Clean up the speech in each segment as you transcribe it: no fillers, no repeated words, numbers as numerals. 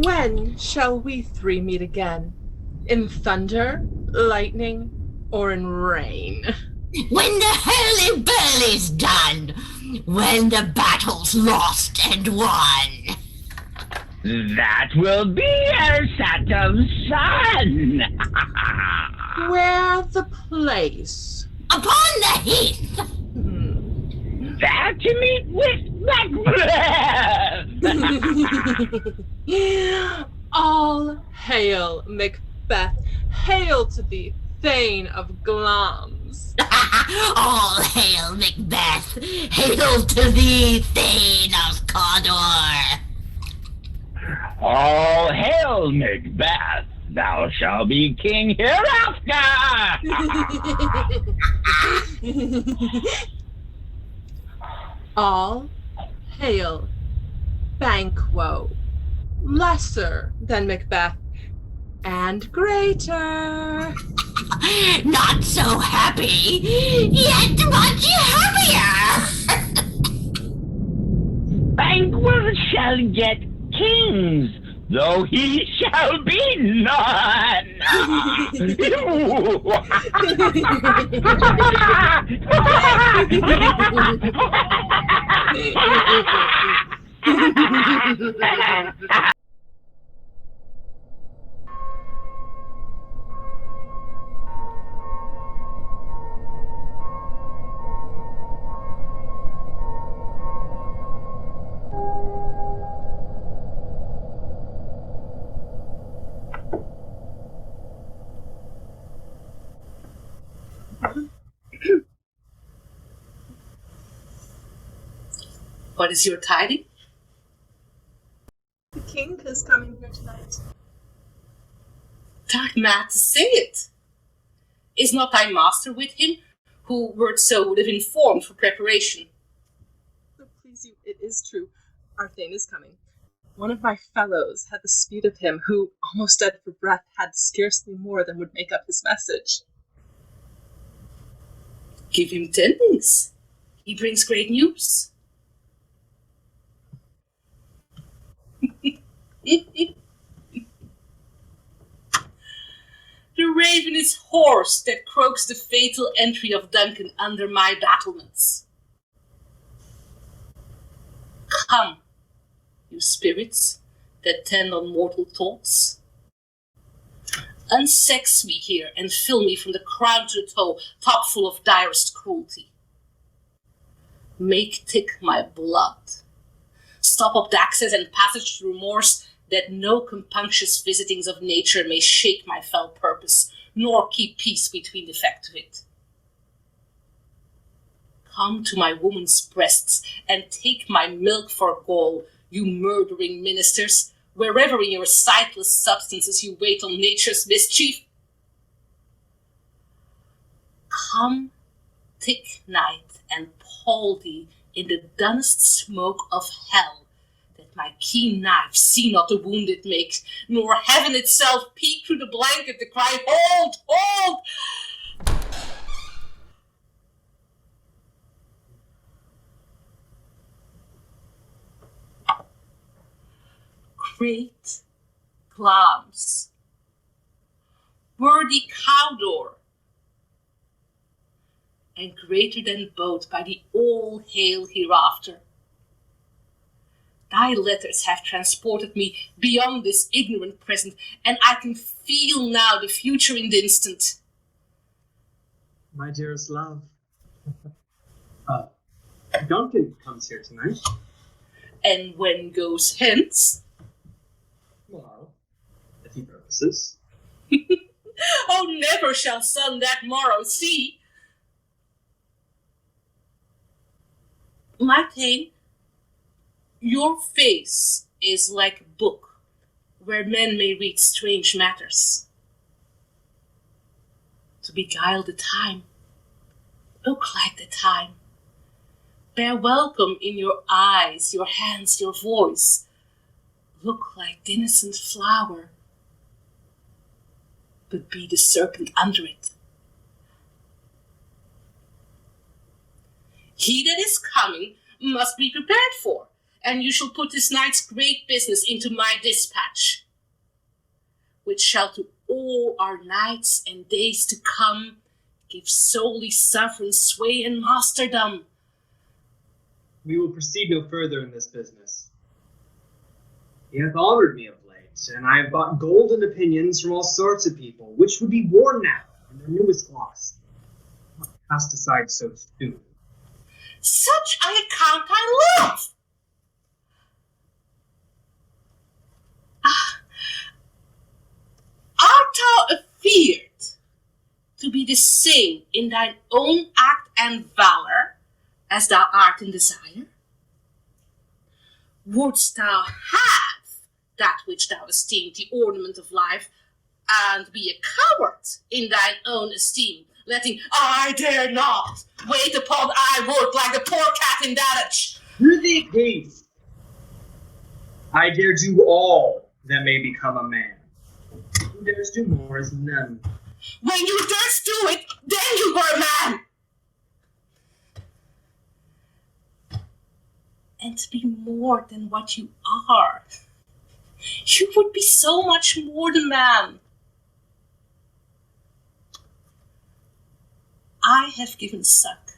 When shall we three meet again? In thunder, lightning, or in rain? When the hurly-burly's done, when the battle's lost and won. That will be our Saturn sun. Where the place? Upon the heath. There to meet with Macbeth. All hail, Macbeth. Hail to thee, Thane of Glamis. All hail, Macbeth. Hail to thee, Thane of Cawdor. All hail, Macbeth. Thou shalt be king hereafter. All hail, Banquo. Lesser than Macbeth, and greater. Not so happy, yet much happier. Banquo shall get kings, though he shall be none. What is your tiding? The king is coming here tonight. Thou'rt mad to say it. Is not thy master with him, who wert so would have informed for preparation? So please you, it is true. Our Thane is coming. One of my fellows had the speed of him, who, almost dead for breath, had scarcely more than would make up his message. Give him tendings. He brings great news. The raven is hoarse that croaks the fatal entry of Duncan under my battlements. Come, you spirits that tend on mortal thoughts. Unsex me here and fill me from the crown to the toe, top full of direst cruelty. Make tick my blood. Stop up the access and passage to remorse, that no compunctious visitings of nature may shake my fell purpose, nor keep peace between the fact of it. Come to my woman's breasts, and take my milk for gall, you murdering ministers, wherever in your sightless substances you wait on nature's mischief. Come, thick night, and pall thee in the dunnest smoke of hell, that my keen knife see not the wound it makes, nor heaven itself peek through the blanket to cry, hold, hold! Great Glamis, worthy Cawdor, and greater than both by the all hail hereafter. Thy letters have transported me beyond this ignorant present, and I can feel now the future in the instant. My dearest love, Duncan comes here tonight. And when goes hence? Tomorrow, if he purposes. Oh, never shall sun that morrow see. My Thane, your face is like a book where men may read strange matters. To beguile the time, look like the time. Bear welcome in your eyes, your hands, your voice. Look like the innocent flower, but be the serpent under it. He that is coming must be prepared for, and you shall put this night's great business into my dispatch, which shall to all our nights and days to come give solely sovereign sway and masterdom. We will proceed no further in this business. He hath honored me of late, and I have bought golden opinions from all sorts of people, which would be worn now in their newest gloss. Not cast aside so soon. Such an account I love. Art thou afeard to be the same in thine own act and valor as thou art in desire? Wouldst thou have that which thou esteem the ornament of life, and be a coward in thine own esteem, letting I dare not wait upon I would like the poor cat in Dadich? Prithee, peace. I dare do all that may become a man. Who dares do more is none. When you durst do it, then you were a man. And to be more than what you are, you would be so much more than man. I have given suck,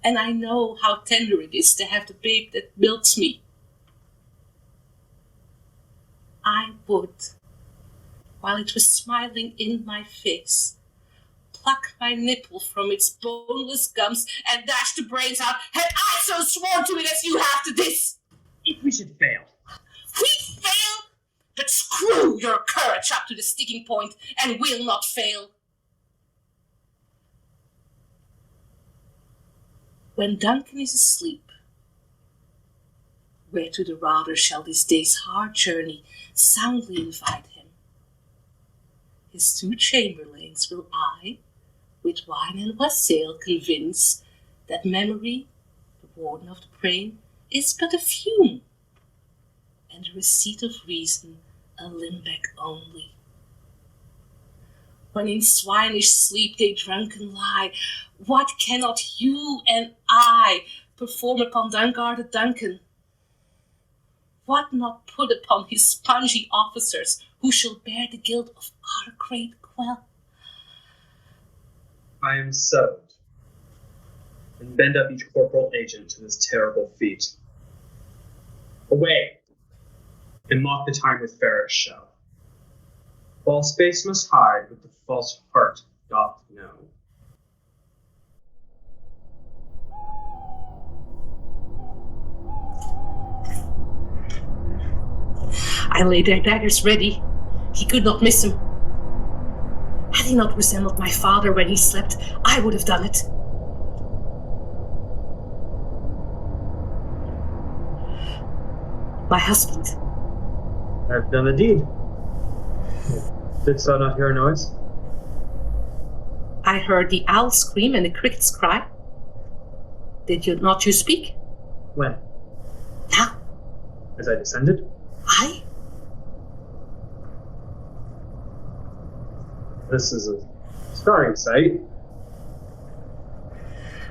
and I know how tender it is to have the babe that milks me. I would, while it was smiling in my face, pluck my nipple from its boneless gums and dash the brains out, had I so sworn to it as you have to this. If we should fail, We fail, but screw your courage up to the sticking point, and we'll not fail. When Duncan is asleep, whereto the rather shall this day's hard journey soundly invite him, his 2 chamberlains will I, with wine and wassail, convince that memory, the warden of the brain, is but a fume, and the receipt of reason a limbeck only. When in swinish sleep they drunken lie, what cannot you and I perform upon unguarded Duncan? What not put upon his spongy officers, who shall bear the guilt of our great quell? I am sewed, and bend up each corporal agent to this terrible feat. Away, and mock the time with fairest show. False face must hide what the false heart doth know. I laid their daggers ready. He could not miss him. Had he not resembled my father when he slept, I would have done it. My husband. I have done the deed. Didst thou not hear a noise? I heard the owl scream and the crickets cry. Did you not you speak? When? Now. As I descended? I? This is a sorry sight.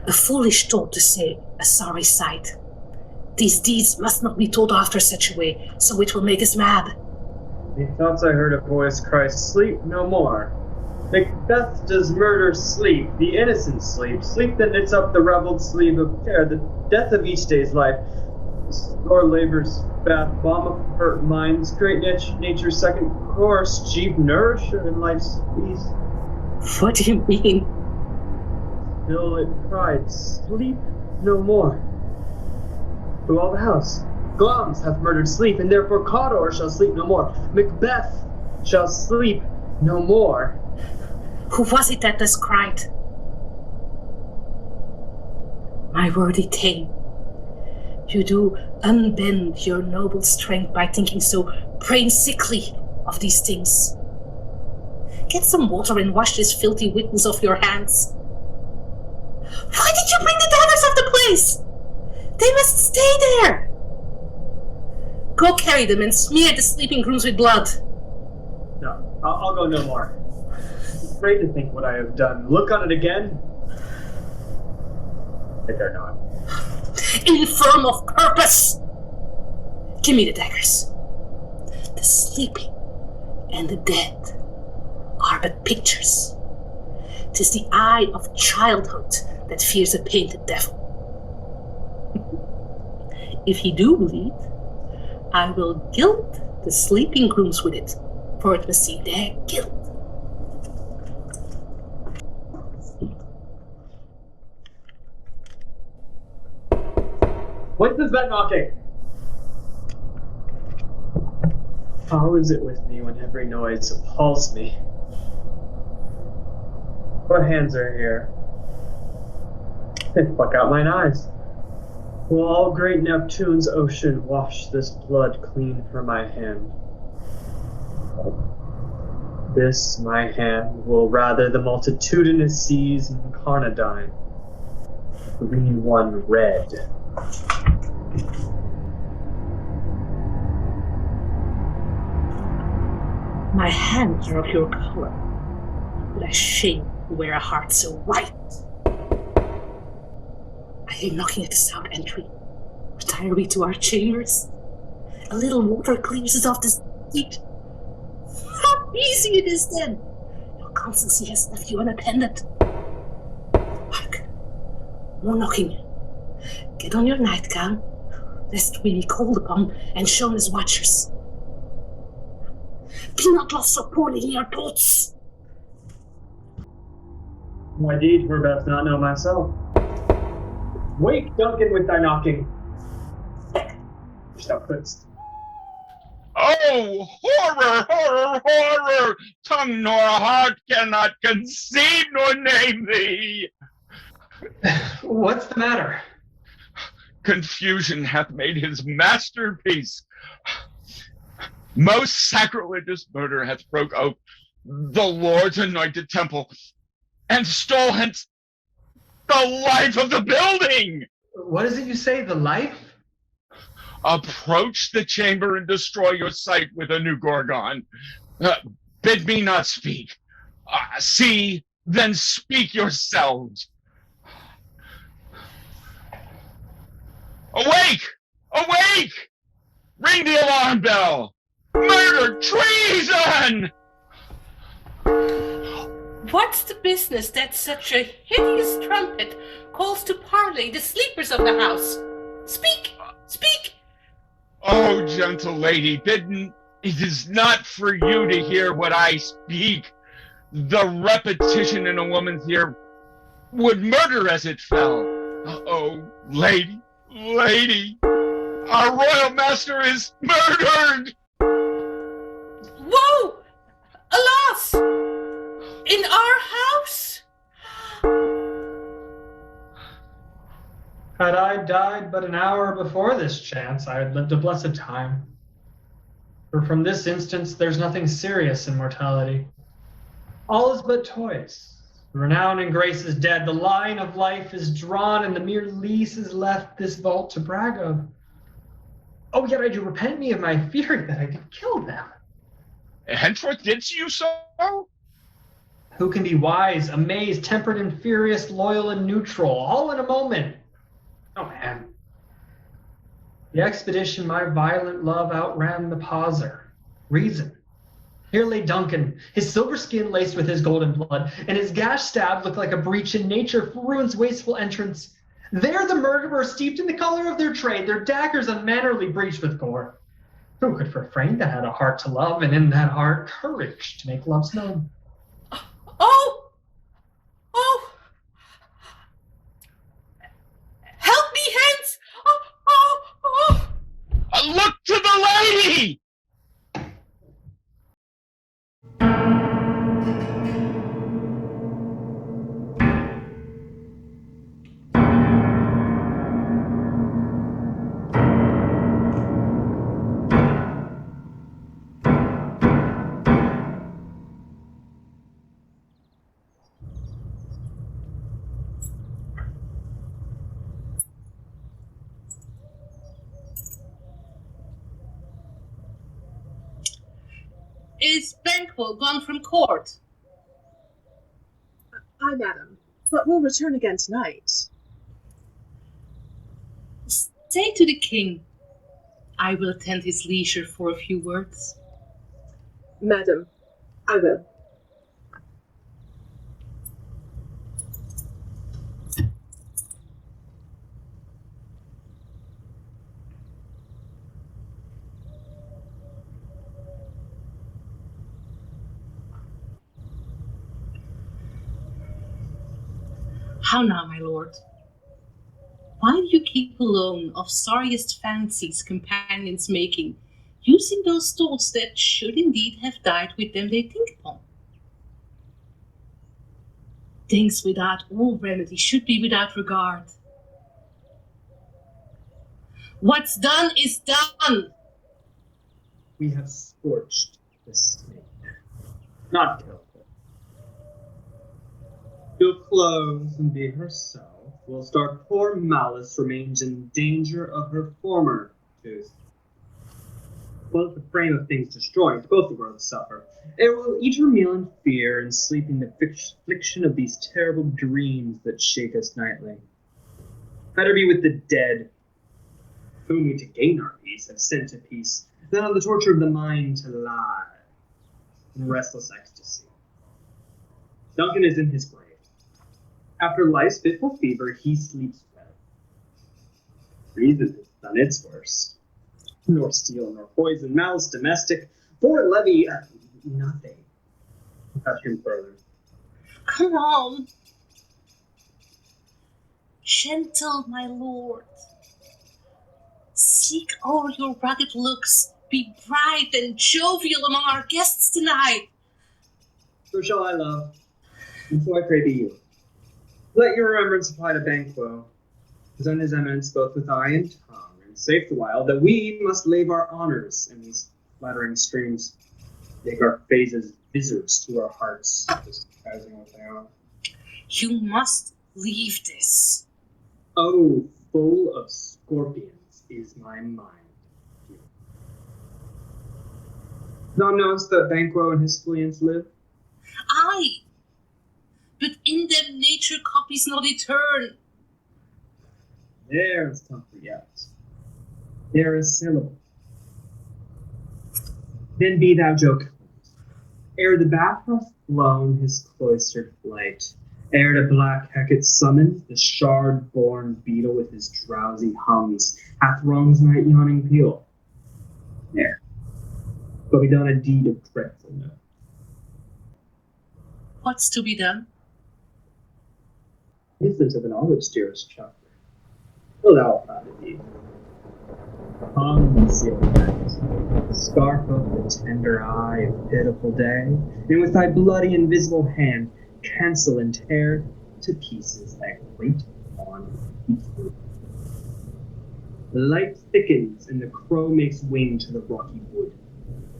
A foolish thought to say, a sorry sight. These deeds must not be told after such a way, so it will make us mad. Methought I heard a voice cry, sleep no more. Macbeth does murder sleep, the innocent sleep, sleep that knits up the rebelled sleeve of care, the death of each day's life. Sore labor's bath, balm of hurt minds, great nature's second course, chief nourisher in life's feast. What do you mean? Still it cried, sleep no more. Through all the house, Glamis hath murdered sleep, and therefore Cawdor shall sleep no more. Macbeth shall sleep no more. Who was it that thus cried? My worthy Thane, you do unbend your noble strength by thinking so brain sickly of these things. Get some water and wash this filthy witness off your hands. Why did you bring the daggers off the place? They must stay there. Go carry them and smear the sleeping grooms with blood. No, I'll go no more. I'm afraid to think what I have done. Look on it again. But they're not. Infirm of purpose! Give me the daggers. The sleeping and the dead are but pictures. 'Tis the eye of childhood that fears a painted devil. If he do bleed, I will gild the sleeping grooms with it, for it must see their guilt. What is that knocking? How is it with me when every noise appalls me? What hands are here? They pluck out mine eyes. Will all great Neptune's ocean wash this blood clean from my hand? This my hand will rather the multitudinous seas incarnadine, green one red. My hands are of your color, but I shame to wear a heart so white. I hear knocking at the south entry. Retire we to our chambers. A little water clears us off this heat. How easy it is then! Your constancy has left you unattended. Hark! More knocking. Get on your nightgown, lest we be called upon and shown as watchers. Be not lost so poorly in your thoughts. My deeds were best not know myself. Wake, Duncan, with thy knocking. Which thou couldst. Oh, horror, horror, horror! Tongue nor heart cannot conceive nor name thee. What's the matter? Confusion hath made his masterpiece. Most sacrilegious murder hath broke ope the Lord's anointed temple, and stole hence the life of the building. What is it you say, the life? Approach the chamber and destroy your sight with a new gorgon. Bid me not speak. See, then speak yourselves. Awake! Awake! Ring the alarm bell! Murder! Treason! What's the business that such a hideous trumpet calls to parley the sleepers of the house? Speak! Speak! Oh, gentle lady, bidden, it is not for you to hear what I speak. The repetition in a woman's ear would murder as it fell. Oh, lady, lady, our royal master is murdered! Woe! Alas! In our house? Had I died but an hour before this chance, I had lived a blessed time. For from this instance there's nothing serious in mortality. All is but toys. Renown and grace is dead, the line of life is drawn, and the mere lease is left this vault to brag of. Oh, yet I do repent me of my fury that I did kill them. Henceforth didst you so? Who can be wise, amazed, tempered and furious, loyal and neutral, all in a moment? Oh, man. The expedition my violent love outran the pauser. Reason. Here lay Duncan, his silver skin laced with his golden blood, and his gashed stab looked like a breach in nature for ruin's wasteful entrance. There the murderers steeped in the color of their trade, their daggers unmannerly breached with gore. Who could refrain that had a heart to love, and in that heart courage to make love's known? Oh! Oh! Help me, hence! Oh! Oh! Oh! Look to the lady! Is Banquo gone from court? Aye, madam, but will return again tonight. Say to the king, I will attend his leisure for a few words. Madam, I will. How now, my lord? Why do you keep alone of sorriest fancies companions making, using those thoughts that should indeed have died with them they think upon? Things without all remedy should be without regard. What's done is done. We have scorched the snake, not killed her. She'll close and be herself, whilst our poor Malice remains in danger of her former tooth. While the frame of things destroyed, both the worlds suffer. It will eat her meal in fear and sleep in the affliction of these terrible dreams that shake us nightly. Better be with the dead, whom we to gain our peace have sent to peace, than on the torture of the mind to lie in restless ecstasy. Duncan is in his grave. After life's fitful fever, he sleeps well. Reason has done its worst. Nor steel, nor poison, malice domestic, for levy, nothing. Touch him further. Come on. Gentle, my lord. Seek o'er your rugged looks. Be bright and jovial among our guests tonight. So shall I love, and so I pray to you. Let your remembrance apply to Banquo, who's on his eminence both with eye and tongue, and safe the while that we must lave our honors in these flattering streams, make our phases visors to our hearts, disguising what they are. You must leave this. Oh, full of scorpions is my mind. Thou knowest that Banquo and his fleants live? Aye, but in them nature copies not etern. There is comfort yet. There is syllable. Then be thou jocund. Ere the bat hath flown his cloistered flight, ere to black Hecate summons the shard-born beetle with his drowsy hums, hath wrong's night yawning peal. There, but be done a deed of dreadful note. What's to be done? Instance of an olive dearest chapter. Will thou find indeed. Come, seal night, scarf of the tender eye of pitiful day, and with thy bloody invisible hand cancel and tear to pieces that great fawn eat. The light thickens, and the crow makes wing to the rocky wood.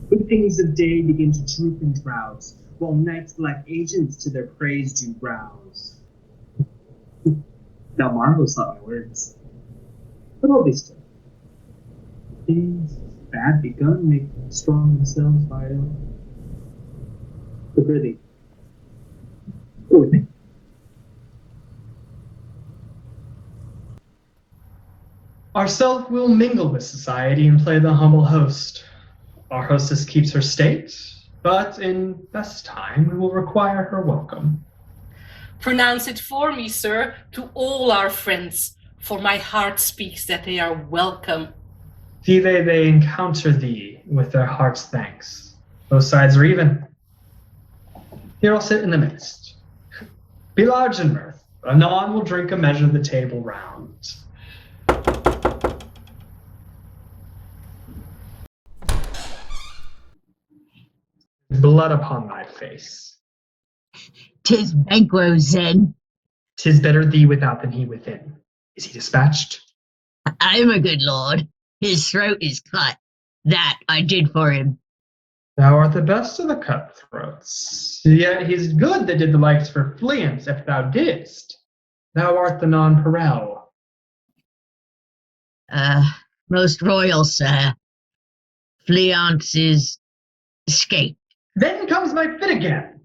Good things of day begin to droop and drowse, while night's black agents to their praise do rouse. Thou marvelst at my words, but hold thee still. Things bad begun make strong themselves by ill. But prithee, go with me. Ourself will mingle with society and play the humble host. Our hostess keeps her state, but in best time we will require her welcome. Pronounce it for me, sir, to all our friends, for my heart speaks that they are welcome. Vive they encounter thee with their heart's thanks. Both sides are even. Here I'll sit in the midst. Be large in mirth. Anon we'll drink a measure the table round. Blood upon thy face. 'Tis Banquo, then. 'Tis better thee without than he within. Is he dispatched? Aye, my good lord. His throat is cut. That I did for him. Thou art the best of the cutthroats. Yet he's good that did the likes for fleance, if thou didst. Thou art the nonpareil. Most royal, sir. Fleance is escaped. Then comes my fit again.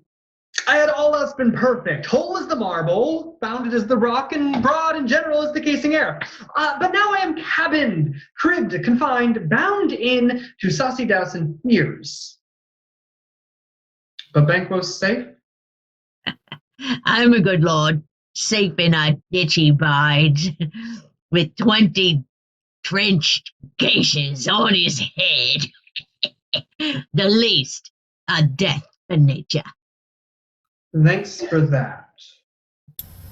I had all else been perfect, whole as the marble, bounded as the rock, and broad and general as the casing air. But now I am cabined, cribbed, confined, bound in to saucy doubts and fears. But Banquo's safe? I'm a good lord, safe in a ditch he bides, with 20 trenched gases on his head. The least, a death for nature. Thanks for that.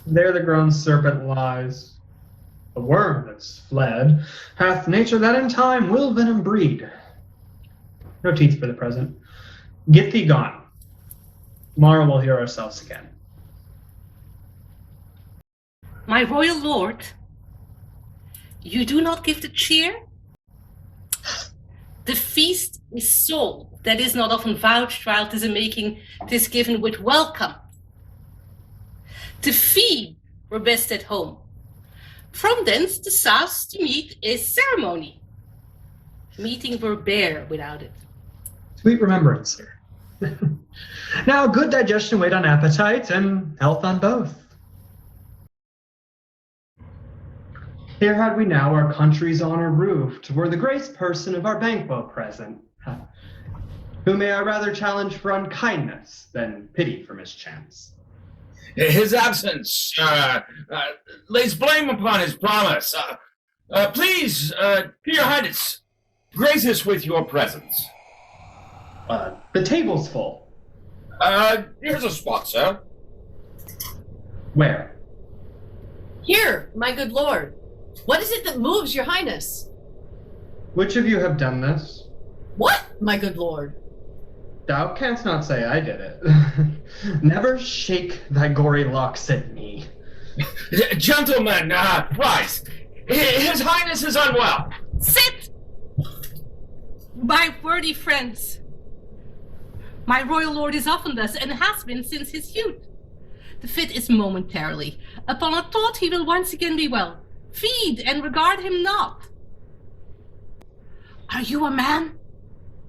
There the grown serpent lies. The worm that's fled hath nature that in time will venom breed. No teeth for the present. Get thee gone. Tomorrow we'll hear ourselves again. My royal lord, you do not give the cheer? The feast is soul, that is not often vouched while 'tis a making, 'tis given with welcome. To feed were best at home. From thence the sauce to meat is ceremony. Meeting were bare without it. Sweet remembrance, sir. Now good digestion wait on appetite, and health on both. Here had we now our country's honor roofed, were the grace person of our Banquo present, who may I rather challenge for unkindness than pity for mischance. His absence lays blame upon his promise. Please, your highness, grace us with your presence. The table's full. Here's a spot, sir. Where? Here, my good lord. What is it that moves your highness? Which of you have done this? What, my good lord? Thou canst not say I did it. Never shake thy gory locks at me. Gentlemen, rise. His highness is unwell. Sit! My worthy friends, my royal lord is often thus, and has been since his youth. The fit is momentarily. Upon a thought he will once again be well. Feed and regard him not. Are you a man?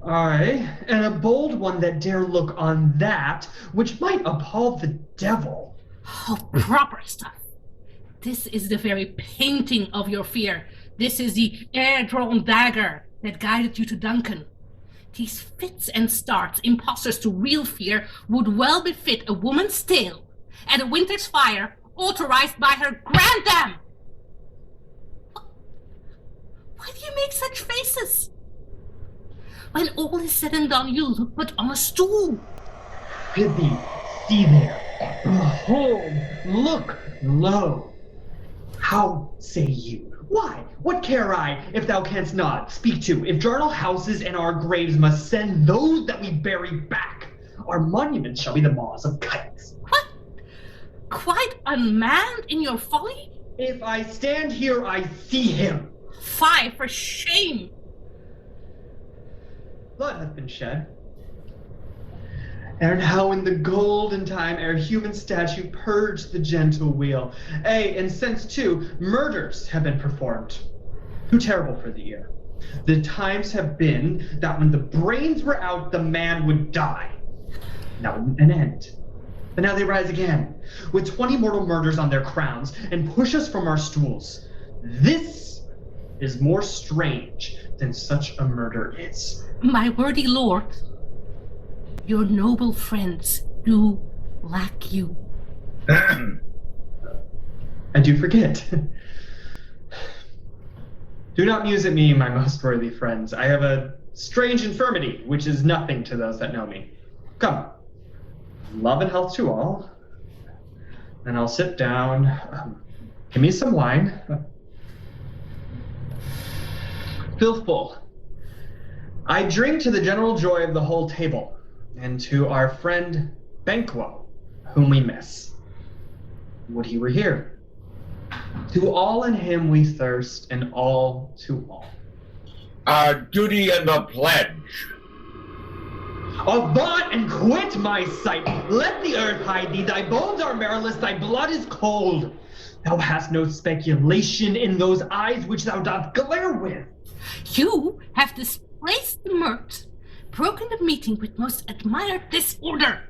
Aye, and a bold one that dare look on that which might appall the devil. Oh, proper stuff. This is the very painting of your fear. This is the air-drawn dagger that guided you to Duncan. These fits and starts, impostors to real fear, would well befit a woman's tale at a winter's fire authorized by her grandam. Why do you make such faces? When all is said and done, you look but on a stool. Prithee, see there. Behold, look, lo. How say you? Why? What care I, if thou canst not speak to, if journal houses and our graves must send those that we bury back? Our monuments shall be the maws of kites. What? Quite unmanned in your folly? If I stand here, I see him. Fie, for shame! Blood hath been shed. And how in the golden time ere human statue purged the gentle wheel, and since too murders have been performed, too terrible for the ear. The times have been that when the brains were out, the man would die. Now an end. But now they rise again, with 20 mortal murders on their crowns, and push us from our stools. This is more strange than such a murder is. My worthy lord, your noble friends do lack you. I do forget. Do not muse at me, my most worthy friends. I have a strange infirmity, which is nothing to those that know me. Come, love and health to all. And I'll sit down. Give me some wine. Feel full. I drink to the general joy of the whole table, and to our friend Banquo, whom we miss. Would he were here. To all in him we thirst, and all to all. Our duty and the pledge. Avaunt and quit my sight! Let the earth hide thee, thy bones are marrowless, thy blood is cold. Thou hast no speculation in those eyes which thou dost glare with. You have displaced the mirth, broken the meeting with most admired disorder.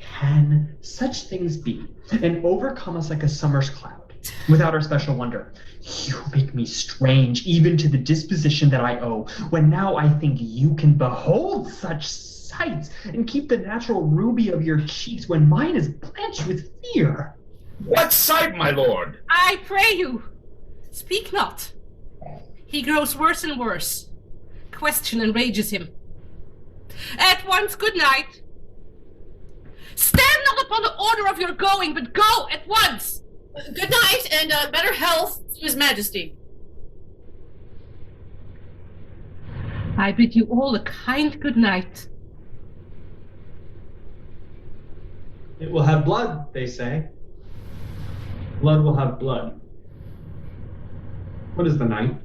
Can such things be, and overcome us like a summer's cloud, without our special wonder? You make me strange, even to the disposition that I owe, when now I think you can behold such sights, and keep the natural ruby of your cheeks, when mine is blanched with fear. What sight, my lord? I pray you, speak not. He grows worse and worse. Question enrages him. At once, good night. Stand not upon the order of your going, but go at once. Good night, and better health to His Majesty. I bid you all a kind good night. It will have blood, they say. Blood will have blood. What is the night?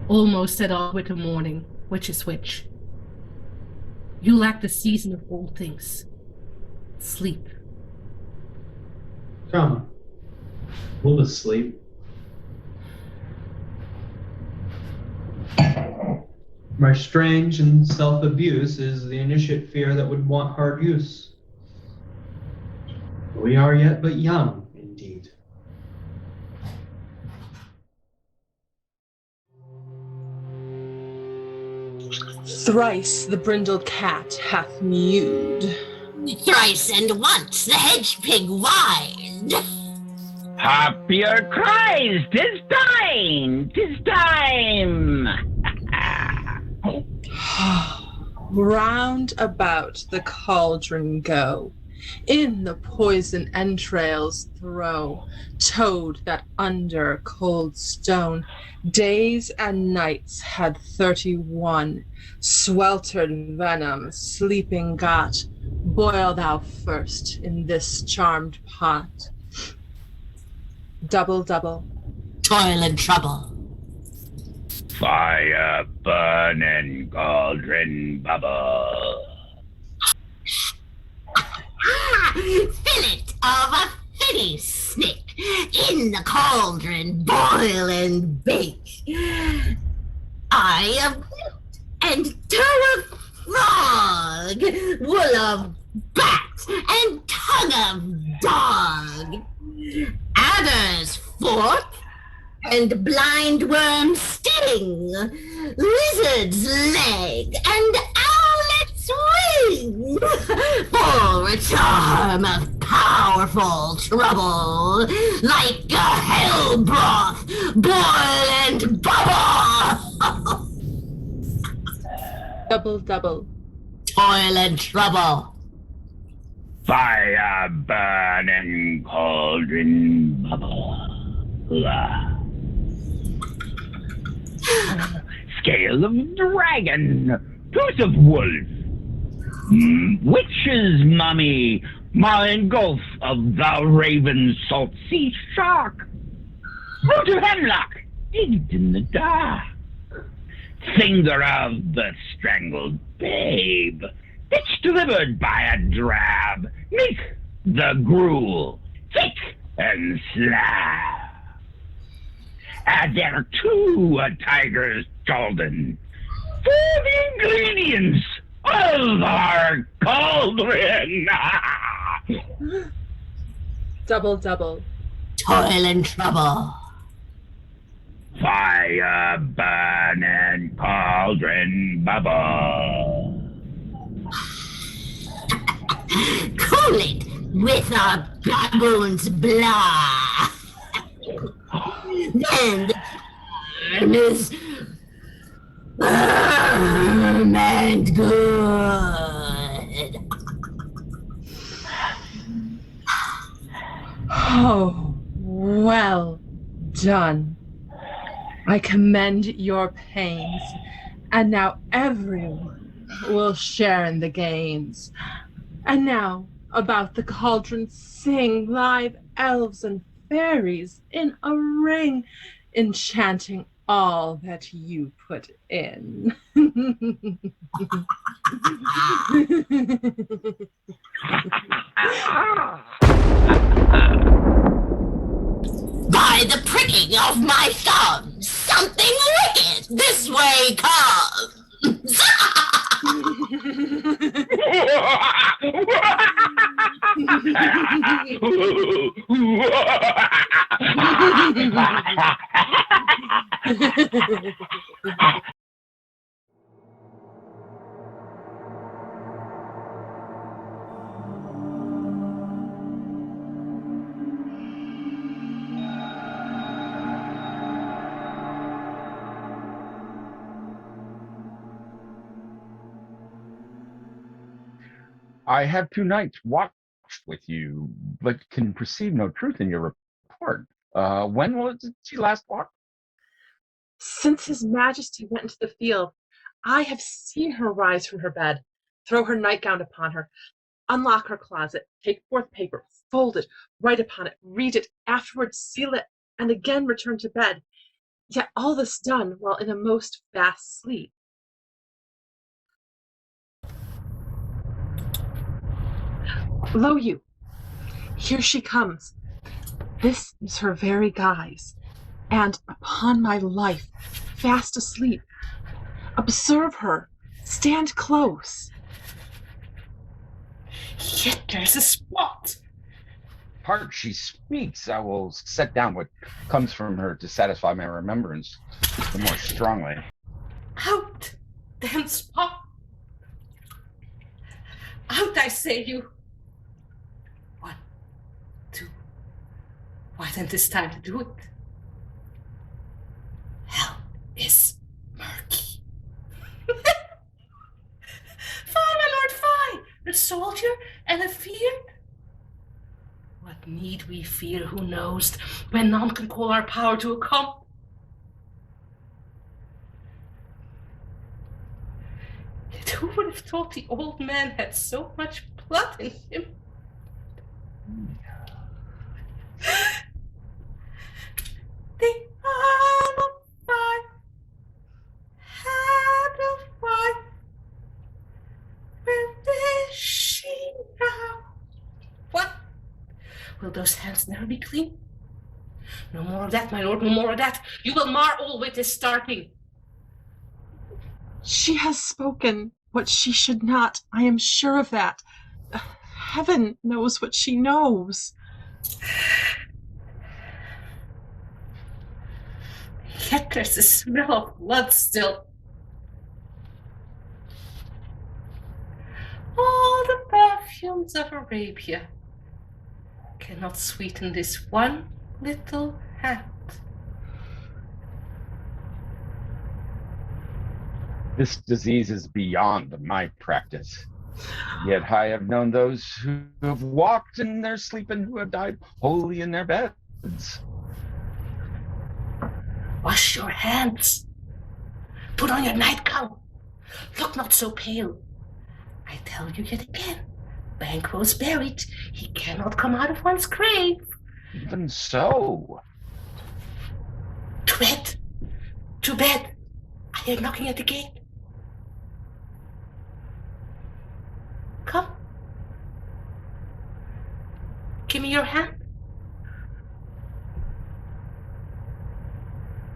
Almost at all with the morning, which is which. You lack the season of all things. Sleep. Come. We'll just sleep. My strange and self-abuse is the initiate fear that would want hard use. We are yet but young, indeed. Thrice the brindled cat hath mewed. Thrice and once the hedge pig whined. Happier cries, 'tis time, 'tis time. Round about the cauldron go, in the poison entrails throw, toad that under cold stone days and nights had 31, sweltered venom sleeping got, boil thou first in this charmed pot. Double, double. Toil and trouble. Fire burning cauldron bubble. Fillet of a finny snake, in the cauldron boil and bake. Eye of newt and toe of frog, wool of bat and tongue of dog. Adder's fork and blind worm's sting, lizard's leg and owlet's wing, for a charm of powerful trouble, like a hell broth, boil and bubble. Double, double. Toil and trouble. Fire burning cauldron bubble. Scale of dragon, tooth of wolf, witch's mummy, marlin gulf of the raven salt sea shark, root of hemlock digged in the dark, finger of the strangled babe, bitch delivered by a drab, make the gruel thick and slab. Add thereto a tiger's Jordan for the ingredients of our cauldron. Double, double. Toil and trouble. Fire burning cauldron bubble. Cool it with a baboon's blood. Then the burn is firm and good. Oh, well done. I commend your pains, and now everyone will share in the gains. And now about the cauldron sing live elves and fairies in a ring, enchanting all that you put in. By the pricking of my thumb, something wicked this way comes. I have 2 nights watched with you, but can perceive no truth in your report. When was she last walked? Since His Majesty went into the field, I have seen her rise from her bed, throw her nightgown upon her, unlock her closet, take forth paper, fold it, write upon it, read it, afterwards seal it, and again return to bed. Yet all this done while in a most fast sleep. Lo you, here she comes. This is her very guise, and upon my life, fast asleep. Observe her, stand close. Yet there's a spot. Part she speaks, I will set down what comes from her to satisfy my remembrance the more strongly. Out, then spot. Out, I say you. 1, 2. Why then 'tis time to do it. Hell is murky. Fie, my lord, fie! A soldier and a fear? What need we fear, who knows, when none can call our power to account? Yet who would have thought the old man had so much blood in him? The arm of fire, hand of fire, where is she now? What? Will those hands never be clean? No more of that, my lord, no more of that. You will mar all with this starting. She has spoken what she should not, I am sure of that. Heaven knows what she knows. Yet there's a smell of blood still. All the perfumes of Arabia cannot sweeten this one little hand. This disease is beyond my practice. Yet I have known those who have walked in their sleep and who have died wholly in their beds. Wash your hands. Put on your nightgown. Look not so pale. I tell you yet again, Banquo's buried. He cannot come out of one's grave. Even so. To bed. To bed. I hear knocking at the gate. Come. Give me your hand.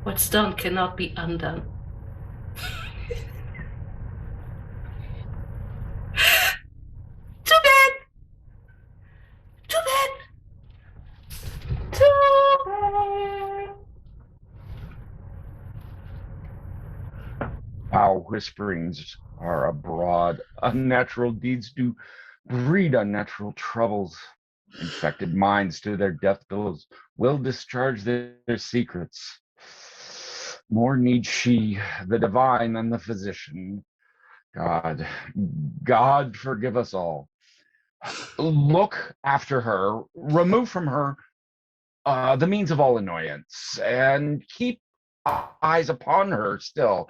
What's done cannot be undone. To bed! To bed! To bed! Foul whisperings are abroad. Unnatural deeds do breed unnatural troubles. Infected minds to their death billows will discharge their secrets. More needs she the divine than the physician. God forgive us all. Look after her, remove from her the means of all annoyance, and keep eyes upon her still.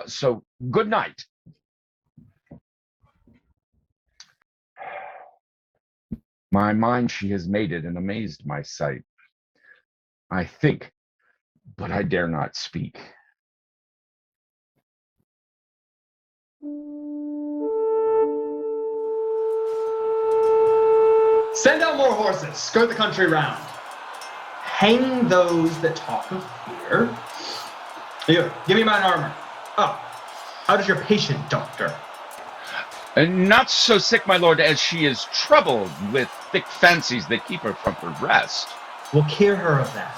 So good night. My mind she has made it and amazed my sight. I think, but I dare not speak. Send out more horses, skirt the country round. Hang those that talk of fear. Here, give me mine armor. Oh, how does your patient, doctor? Not so sick, my lord, as she is troubled with thick fancies that keep her from her rest. Will cure her of that.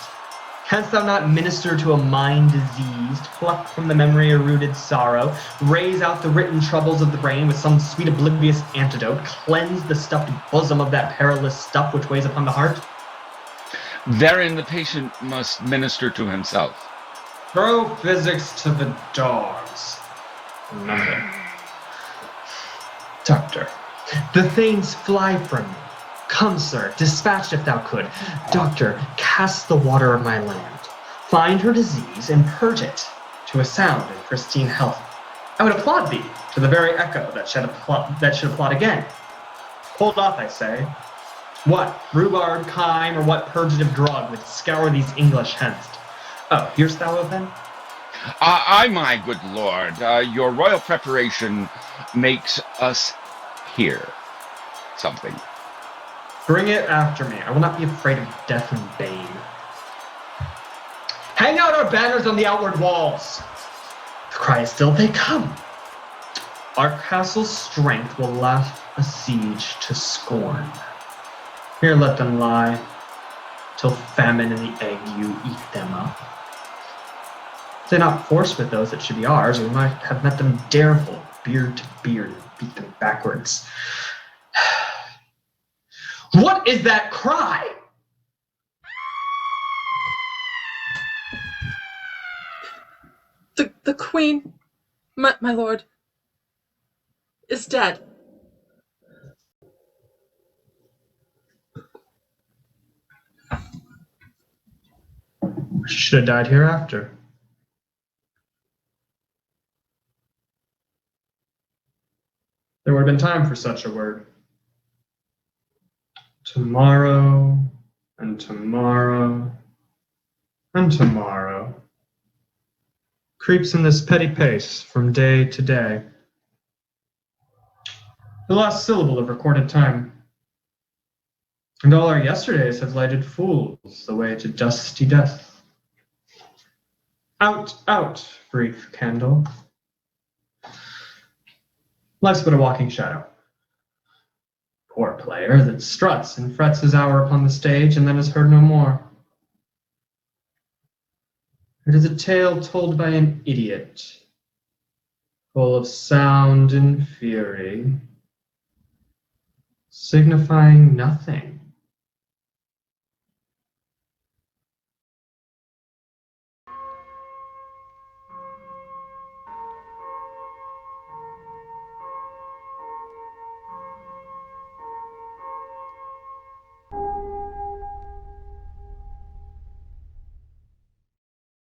Canst thou not minister to a mind diseased, pluck from the memory a rooted sorrow, raise out the written troubles of the brain with some sweet oblivious antidote, cleanse the stuffed bosom of that perilous stuff which weighs upon the heart? Therein the patient must minister to himself. Throw physics to the dogs. Remember. Doctor, the thanes fly from me. Come, sir, dispatch if thou could. Doctor, cast the water of my land. Find her disease and purge it to a sound and pristine health. I would applaud thee to the very echo that should applaud again. Hold off, I say. What, rhubarb, chyme, or what purgative drug would scour these English hens? Oh, hearest thou of them? Aye, my good lord, your royal preparation makes us hear something. Bring it after me. I will not be afraid of death and bane. Hang out our banners on the outward walls. The cry is still, they come. Our castle's strength will laugh a siege to scorn. Here let them lie, till famine and the ague eat them up. If they're not forced with those that should be ours, we might have met them dareful, beard to beard, and beat them backwards. What is that cry? The queen, my lord, is dead. She should have died hereafter. There would have been time for such a word. Tomorrow, and tomorrow, and tomorrow. Creeps in this petty pace from day to day. The last syllable of recorded time. And all our yesterdays have lighted fools the way to dusty death. Out, out, brief candle. Life's but a walking shadow. Poor player that struts and frets his hour upon the stage and then is heard no more. It is a tale told by an idiot, full of sound and fury, signifying nothing